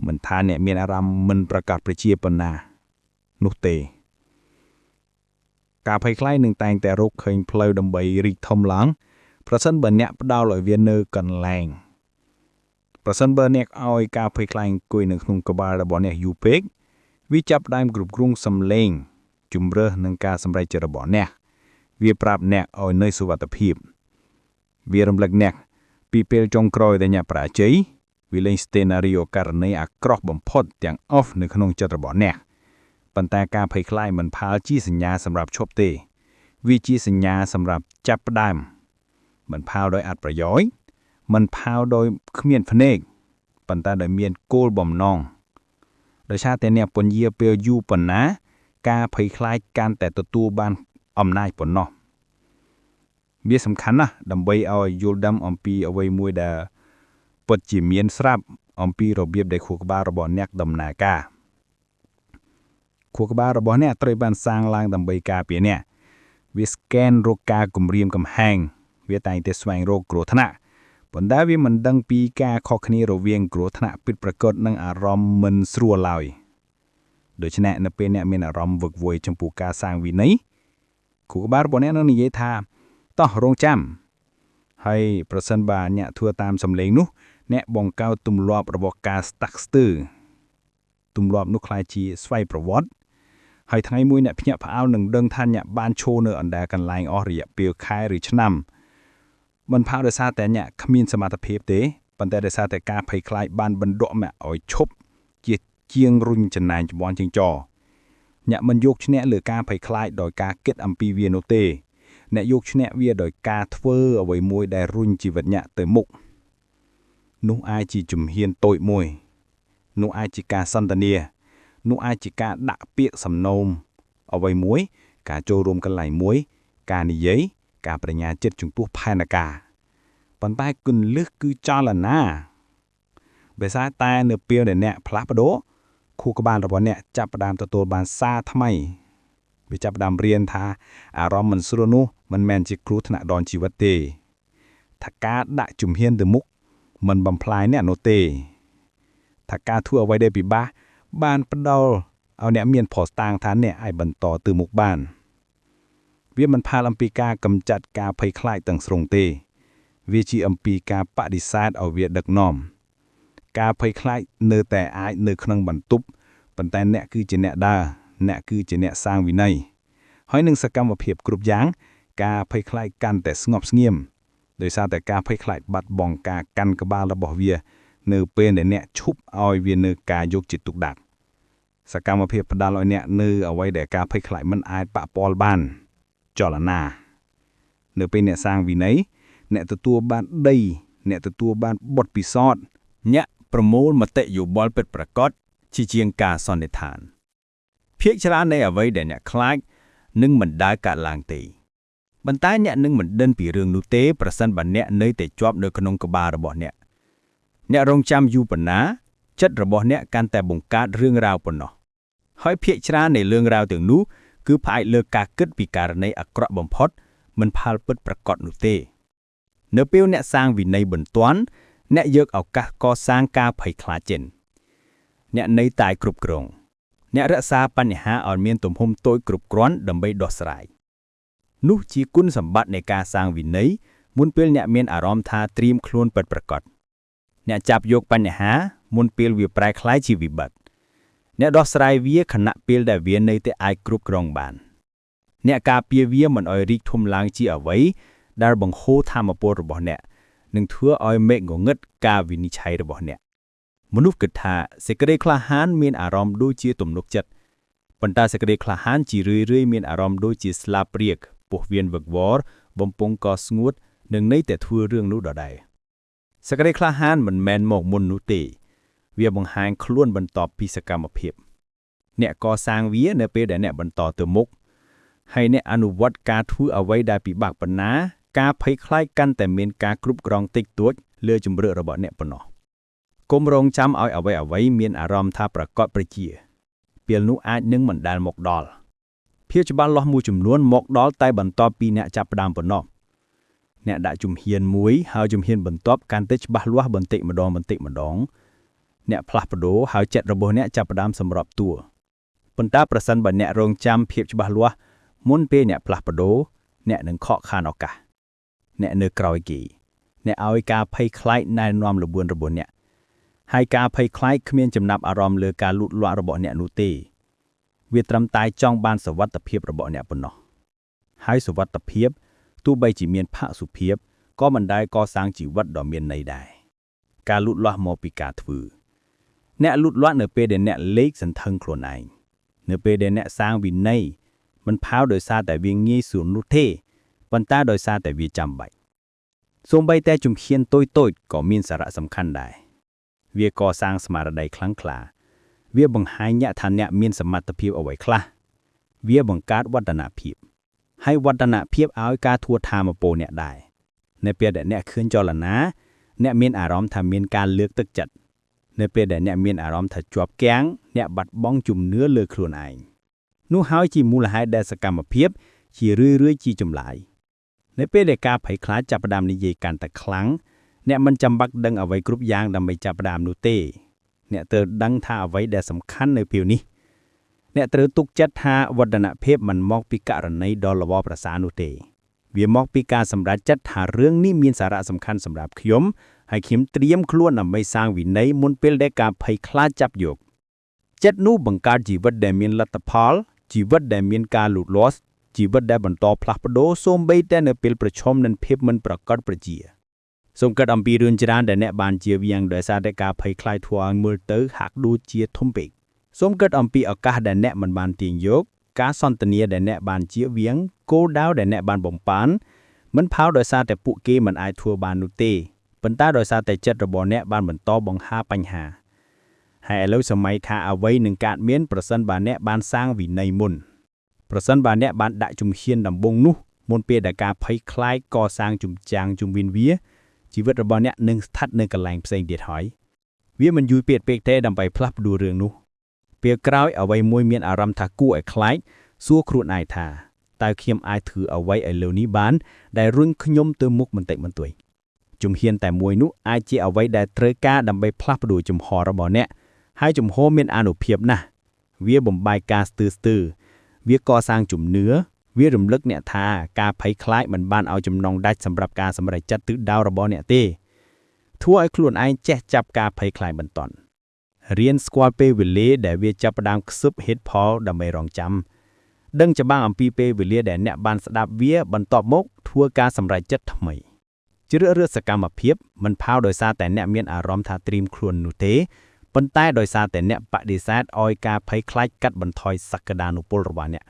មិនថាអ្នកមានអារម្មណ៍មិនប្រកាសប្រជាប៉ុណ្ណានោះទេការភ័យខ្លាចនឹងតែងតែរកឃើញផ្លូវដើម្បីរីកធំឡើងប្រសិនបើអ្នកផ្ដោតឲ្យវានៅកន្លែងប្រសិនបើអ្នកឲ្យការភ័យខ្លាចអង្គុយនៅក្នុងក្បាលរបស់អ្នកយូរពេកវាចាប់ផ្ដើមគ្រប់គ្រងសំឡេងជំរើសនឹងការសម្រេចចិត្តរបស់អ្នកវាប្រាប់អ្នកឲ្យនៅសុវត្ថិភាពវារំលឹកអ្នកពីពេលចុងក្រោយដែលអ្នកប្រាជ័យវាលេងស្តេណារីយ៉ូករណីអាក្រក់បំផុតទាំងអស់នៅក្នុងចិត្តរបស់អ្នកប៉ុន្តែការភ័យខ្លាចមិនផាលជាសញ្ញាសម្រាប់ឈប់ទេវាជាសញ្ញាសម្រាប់ចាប់ផ្ដើមមិនផាលដោយអត្ថប្រយោជន៍មិនផាលដោយគ្មានភ្នែកប៉ុន្តែដោយមានគោលបំណងដោយសារតែអ្នកពន្យាពេលយូរប៉ុណ្ណាការភ័យខ្លាចកាន់តែទទួលបានអំណាចប៉ុណ្ណោះវាសំខាន់ណាស់ដើម្បីឲ្យយល់ដឹងអំពីអ្វីមួយដែលពិតជាមានស្រាប់អំពីរបៀបដែលខួរក្បាលរបស់អ្នកដំណើរការខួរក្បាលរបស់អ្នកត្រូវបានសាងឡើងដើម្បីការពារអ្នកវាស្កេនរកការគំរាមកំហែងវាតែងតែស្វែងរកគ្រោះថ្នាក់ប៉ុន្តែវាមិនដឹងពីការខុសគ្នារវាងគ្រោះថ្នាក់ពិតប្រាកដនិងអារម្មណ៍មិនស្រួលឡើយដូច្នេះនៅពេលអ្នកមានអារម្មណ៍វឹកវរចំពោះការសាងវិន័យខួរក្បាលរបស់អ្នកនឹងនិយាយថាតោះរងចាំហើយប្រសិនបើអ្នកធ្វើតាមសំឡេងនោះអ្នកបង្កើតទម្លាប់របស់ការស្តាក់ស្ទើរទម្លាប់នោះคล้ายជាស្វ័យប្រវត្តិហើយថ្ងៃមួយអ្នកភ្ញាក់ផ្អើលនឹងដឹងថាអ្នកបានឈរនៅអណ្ដារកន្លែងអស់រយៈពេលខែឬឆ្នាំមិនផាដោយសារតែអ្នកគ្មានសមត្ថភាពទេប៉ុន្តែដោយសារតែការភ័យខ្លាចបានបណ្ដក់អ្នកឲ្យឈប់ជាជាងរុញចំណាយច្បន់ជាងចអ្នកមិនយកឈ្នះលើការភ័យខ្លាចដោយការគិតអំពីវានោះទេអ្នកយកឈ្នះវាដោយការធ្វើអ្វីមួយដែលរុញជីវិតអ្នកទៅមុខនោះអាចជាជំហានតូចមួយនោះអាចជាការសន្ទនានោះអាចជាការដាក់ពាក្យសំណូមអ្វីមួយការចូលរួមកន្លែងមួយការនិយាយការបញ្ញាចិត្តចំពោះផែនការប៉ុន្តែគន្លឹះគឺចលនាបើសារតែនៅពេលដែលអ្នកផ្លាស់ប្ដូរខួរក្បាលរបស់អ្នកចាប់ផ្ដើមទទួលបានសារថ្មីវាចាប់ផ្ដើមរៀនថាអារម្មណ៍មិនស្រួលនោះមិនមែនជាគ្រោះថ្នាក់ដល់ជីវិតទេថាការដាក់ជំហានទៅមុខមិនបំផ្លាញអ្នកនោះទេថាការធ្វើអ្វីដែលពិបាកបានផ្ដល់ឲ្យអ្នកមានផុសតាងថាអ្នកអាចបន្តទៅមុខបានវាមិនផាលអំពីការកម្ចាត់ការភ័យខ្លាចទាំងស្រុងទេវាជាអំពីការបដិសេធឲ្យវាដឹកនាំការភ័យខ្លាចនៅតែអាចនៅក្នុងបន្ទប់ប៉ុន្តែអ្នកគឺជាអ្នកដើរអ្នកគឺជាអ្នកសាងវិន័យហើយនឹងសកម្មភាពគ្រប់យ៉ាងការភ័យខ្លាចកាន់តែស្ងប់ស្ងៀមដោយសារតែការភ័យខ្លាចបាត់បង់ការកាន់ក្បាលរបស់វានៅពេលដែលអ្នកឈប់ឲ្យវានៅការយកចិត្តទុកដាក់សកម្មភាពផ្ដល់ឲ្យអ្នកនៅអ្វីដែលការភ័យខ្លាចមិនអាចប៉ះពាល់បានចលនានៅពេលអ្នកសាងវិន័យអ្នកទទួលបានដីអ្នកទទួលបានបទពិសោធន៍អ្នកប្រមូលមតិយោបល់ពិតប្រាកដជាងការសន្និដ្ឋានភាគច្រើននៃអ្វីដែលអ្នកខ្លាចនឹងមិនដើរកើតឡើងទេ បន្តែអ្នកនឹងមិនដឹងពីរឿងនោះទេប្រសិនបើអ្នកនៅតែជាប់នៅក្នុងក្បាលរបស់អ្នករងចាំយូរប៉ុណ្ណាចិត្តរបស់អ្នកកាន់តែបង្កើតរឿងរ៉ាវប៉ុណ្ណោះហើយភាគច្រើននៃរឿងរ៉ាវទាំងនោះគឺផ្អែកលើការគិតពីករណីអាក្រក់បំផុតមិនផលពិតប្រាកដនោះទេនៅពេលអ្នកសាងវិន័យបន្ទាន់អ្នកយកឱកាសកសាងការភ័យខ្លាចចេញអ្នកនៅតែគ្រប់គ្រងអ្នករក្សាបញ្ហាឲ្យមានទំហំតូចគ្រប់គ្រាន់ដើម្បីដោះស្រាយនោះជាគុណសម្បត្តិនៃការសាងវិន័យមុនពេលអ្នកមានអារម្មណ៍ថាត្រៀមខ្លួនពិតប្រាកដអ្នកចាប់យកបញ្ហាមុនពេលវាប្រែក្លាយជាវិបត្តិអ្នកដោះស្រាយវាខណៈពេលដែលវានៅតែអាចគ្រប់គ្រងបានអ្នកការពារវាមិនឲ្យរីកធំឡើងជាអ្វីដែលបង្ហូរធម៌ពលរបស់អ្នកនឹងធ្វើឲ្យមេឃងងឹតការវិនិច្ឆ័យរបស់អ្នកមនុស្សគិតថាសេចក្តីក្លាហានមានអារម្មណ៍ដូចជាទំនុកចិត្តប៉ុន្តែសេចក្តីក្លាហានជារឿយៗមានអារម្មណ៍ដូចជាស្លាបព្រាកពោះវៀនវឹកវរបំពង់កស្ងួតនឹងនៅតែធ្វើរឿងនោះដដែលសេចក្តីក្លាហានមិនមែនមកមុននោះទេវាបង្ហាញខ្លួនបន្ទាប់ពីសកម្មភាពអ្នកកសាងវានៅពេលដែលអ្នកបន្តទៅមុខហើយអ្នកអនុវត្តការធ្វើអ្វីដែលពិបាកប៉ុណ្ណាការភ័យខ្លាចកាន់តែមានការគ្រប់គ្រងតិចតួចលើជំរឿរបស់អ្នកប៉ុណ្ណោះកុំរងចាំឲ្យអ្វីមានអារម្មណ៍ថាប្រកបប្រជាពេលនោះអាចនឹងមិនដែលមកដល់ភាពច្បាស់លាស់មួយចំនួនមកដល់តែបន្ទាប់ពីអ្នកចាប់ផ្ដើមប៉ុណ្ណោះអ្នកដាក់ជំហានមួយហើយជំហានបន្ទាប់កាន់តែច្បាស់លាស់បន្តិចម្ដងអ្នកផ្លាស់ប្ដូរហើយចិត្តរបស់អ្នកចាប់ផ្ដើមសម្របតួប៉ុន្តែប្រសិនបើអ្នករងចាំភាពច្បាស់លាស់មុនពេលអ្នកផ្លាស់ប្ដូរអ្នកនឹងខកខានឱកាសអ្នកនៅក្រោយគេអ្នកឲ្យការភ័យខ្លាចណែនាំលបួនរបស់អ្នកហើយការភ័យខ្លាចគ្មានចំណាប់អារម្មណ៍លើការលូតលាស់របស់អ្នកនោះទេវាត្រឹមតែចង់បានសុវត្ថិភាពរបស់អ្នកប៉ុណ្ណោះហើយសុវត្ថិភាពទោះបីជាមានផាសុភាពក៏មិនដែលកសាងជីវិតដ៏មានន័យដែរការលូតលាស់មកពីការធ្វើអ្នកលូតលាស់នៅពេលដែលអ្នកលេខសន្ធឹងខ្លួនឯងនៅពេលដែលអ្នកសាងវិន័យមិនផៅដោយសារតែវាងាយស្រួលនោះទេប៉ុន្តែដោយសារតែវាចាំបាច់សូម្បីតែជំហានតូចៗក៏មានសារៈសំខាន់ដែរវាកសាងស្មារតីខ្លាំងក្លាវាបង្ហាញអ្នកថាអ្នកមានសមត្ថភាពអ្វីខ្លះវាបង្កើតវឌ្ឍនភាពហើយវឌ្ឍនភាពឲ្យការធួថាមពលអ្នកដែរនៅពេលដែលអ្នកឃើញចលនាអ្នកមានអារម្មណ៍ថាមានការលើកទឹកចិត្តនៅពេលដែលអ្នកមានអារម្មណ៍ថាជាប់គាំងអ្នកបាត់បង់ជំនឿលើខ្លួនឯងនោះហើយជាមូលហេតុដែលសកម្មភាពជារឿយៗជាចម្លើយនៅពេលដែលការភ័យខ្លាចចាប់ផ្ដើមនិយាយកាន់តែខ្លាំងអ្នកមិនចាំបាច់ដឹងអ្វីគ្រប់យ៉ាងដើម្បីចាប់ផ្ដើមនោះទេអ្នកត្រូវដឹងថាអ្វីដែលសំខាន់នៅពេលនេះអ្នកត្រូវទុកចិត្តថាវឌ្ឍនភាពមិនមកពីករណីដ៏ល្អប្រសើរនោះទេវាមកពីការសម្រេចចិត្តថារឿងនេះមានសារៈសំខាន់សម្រាប់ខ្ញុំហើយខ្ញុំត្រៀមខ្លួនដើម្បីសាងវិន័យមុនពេលដែលការភ័យខ្លាចចាប់យកចិត្តនោះបង្កើតជីវិតដែលមានលទ្ធផលជីវិតដែលមានការលូតលាស់ជីវិតដែលបន្តផ្លាស់ប្ដូរសូម្បីតែនៅពេលប្រឈមនឹងភាពមិនប្រកបប្រជាសូមគិតអំពីរឿងច្រើនដែលអ្នកបានជៀសវាងដោយសារតែការភ័យខ្លាចធ្វើឲ្យមើលទៅហាក់ដូចជាធំពេកសូមគិតអំពីឱកាសដែលអ្នកមិនបានទាញយកការសន្ទនាដែលអ្នកបានជៀសវាងគោលដៅដែលអ្នកបានបំពេញមិនផៅដោយសារតែពួកគេមិនអាចធ្វើបាននោះទេប៉ុន្តែដោយសារតែចិត្តរបស់អ្នកបានបន្តបង្ហាបញ្ហាហើយឥឡូវសម័យថាអ្វីនឹងកើតមានប្រសិនបើអ្នកបានសាងវិន័យមុនប្រសិនបើអ្នកបានដាក់ជំហានដំបូងនោះមុនពេលដែលការភ័យខ្លាចកសាងជំចាំងជំវិនវាជីវិតរបស់អ្នកនឹងស្ថិតនៅកន្លែងផ្សេងទៀតហើយវាមិនយូរពេកទេដើម្បីផ្លាស់ប្ដូររឿងនោះពេលក្រោយអ្វីមួយមានអារម្មណ៍ថាគួរឲ្យខ្លាចសួរខ្លួនឯងថាតើខ្ញុំអាចធ្វើអ្វីឲ្យលើនេះបានដែលរុញខ្ញុំទៅមុខបន្តិចបន្តួចជំហានតែមួយនោះអាចជាអ្វីដែលត្រូវការដើម្បីផ្លាស់ប្ដូរជំហររបស់អ្នកហើយជំហរមានអានុភាពណាស់វាបំបែកការស្ទើរវាកសាងជំនឿវារំលឹកអ្នកថាការភ័យខ្លាចមិនបានឲ្យចំណងដាច់សម្រាប់ការសម្រេចចិត្តទិសដៅរបស់អ្នកទេធ្វើឲ្យខ្លួនឯងចេះចាប់ការភ័យខ្លាចបន្ទាន់រៀនស្គាល់ពេលវេលាដែលវាចាប់ផ្ដើមខ្សឹបហេតុផលដើម្បីរងចាំដឹងច្បាស់អំពីពេលវេលាដែលអ្នកបានស្ដាប់វាបន្ទាប់មកធ្វើការសម្រេចចិត្តថ្មីជ្រើសរើសសកម្មភាពមិនផៅដោយសារតែអ្នកមានអារម្មណ៍ថាត្រៀមខ្លួននោះទេប៉ុន្តែដោយសារតែអ្នកបដិសេធឲ្យការភ័យខ្លាចកាត់បន្ថយសក្តានុពលរបស់អ្នក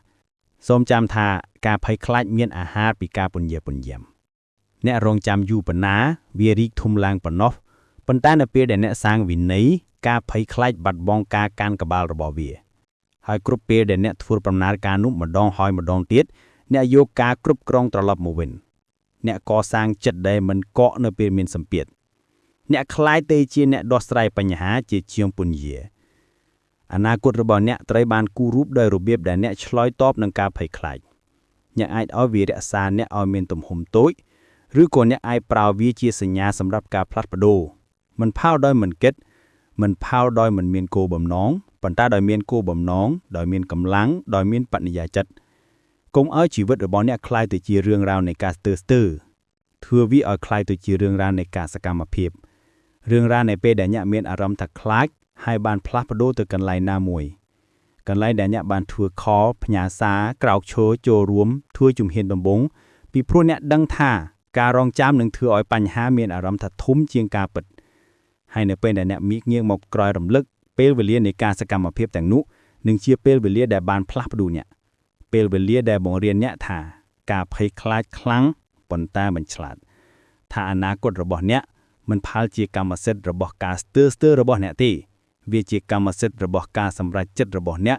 សូមចាំថាការភ័យខ្លាចមានអាហារពីការពន្យាមអ្នករងចាំយូរប៉ុណ្ណាវារីកធំឡើងប៉ុណ្ណោះប៉ុន្តែនៅពេលដែលអ្នកសាងវិន័យការភ័យខ្លាចបាត់បង់ការកាន់ក្បាលរបស់វាហើយគ្រប់ពេលដែលអ្នកធ្វើដំណើរការនោះម្ដងហើយម្ដងទៀត
អ្នកយកការគ្រប់គ្រងត្រឡប់មកវិញអ្នកកសាងចិត្តដែលមិនកកនៅពេលមានសម្ពាធអ្នកខ្លាយទៅជាអ្នកដោះស្រាយបញ្ហាជាជាងពន្យាអនាគតរបស់អ្នកត្រូវបានគូររូបដោយរបៀបដែលអ្នកឆ្លើយតបនឹងការភ័យខ្លាចអ្នកអាចឲ្យវារក្សាអ្នកឲ្យមានទំហំតូចឬក៏អ្នកអាចប្រើវាជាសញ្ញាសម្រាប់ការផ្លាស់ប្ដូរមិនផៅដោយមិនគិតមិនផៅដោយមិនមានគោលបំណងប៉ុន្តែដោយមានគោលបំណងដោយមានកម្លាំងដោយមានបញ្ញាចិត្តកុំឲ្យជីវិតរបស់អ្នកคล้ายទៅជារឿងរ៉ាវនៃការស្ទើរធ្វើវាឲ្យคล้ายទៅជារឿងរ៉ាវនៃការសកម្មភាពរឿងរ៉ាវនៃពេលដែលអ្នកមានអារម្មណ៍ថាខ្លាចហើយបានផ្លាស់ប្ដូរទៅកន្លែងណាមួយកន្លែងដែលអ្នកបានធ្វើខលផ្ញើសារក្រោកឈរចូលរួមធ្វើជំហានដំបូងពីព្រោះអ្នកដឹងថាការរងចាំនឹងធ្វើឲ្យបញ្ហាមានអារម្មណ៍ថាធំជាងការពិតហើយនៅពេលដែលអ្នកងាកមកក្រោយរំលឹកពេលវេលានៃការសកម្មភាពទាំងនោះនឹងជាពេលវេលាដែលបានផ្លាស់ប្ដូរអ្នកពេលវេលាដែលបង្រៀនអ្នកថាការភ័យខ្លាចខ្លាំងប៉ុន្តែមិនឆ្លាតថាអនាគតរបស់អ្នកមិនផាលជាកម្មសិទ្ធិរបស់ការស្ទើររបស់អ្នកទេវាជាកម្មសិទ្ធិរបស់ការសម្រេចចិត្តរបស់អ្នក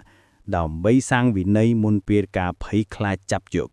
ដើម្បីសាងវិន័យមុនពេលការភ័យខ្លាចចាប់យក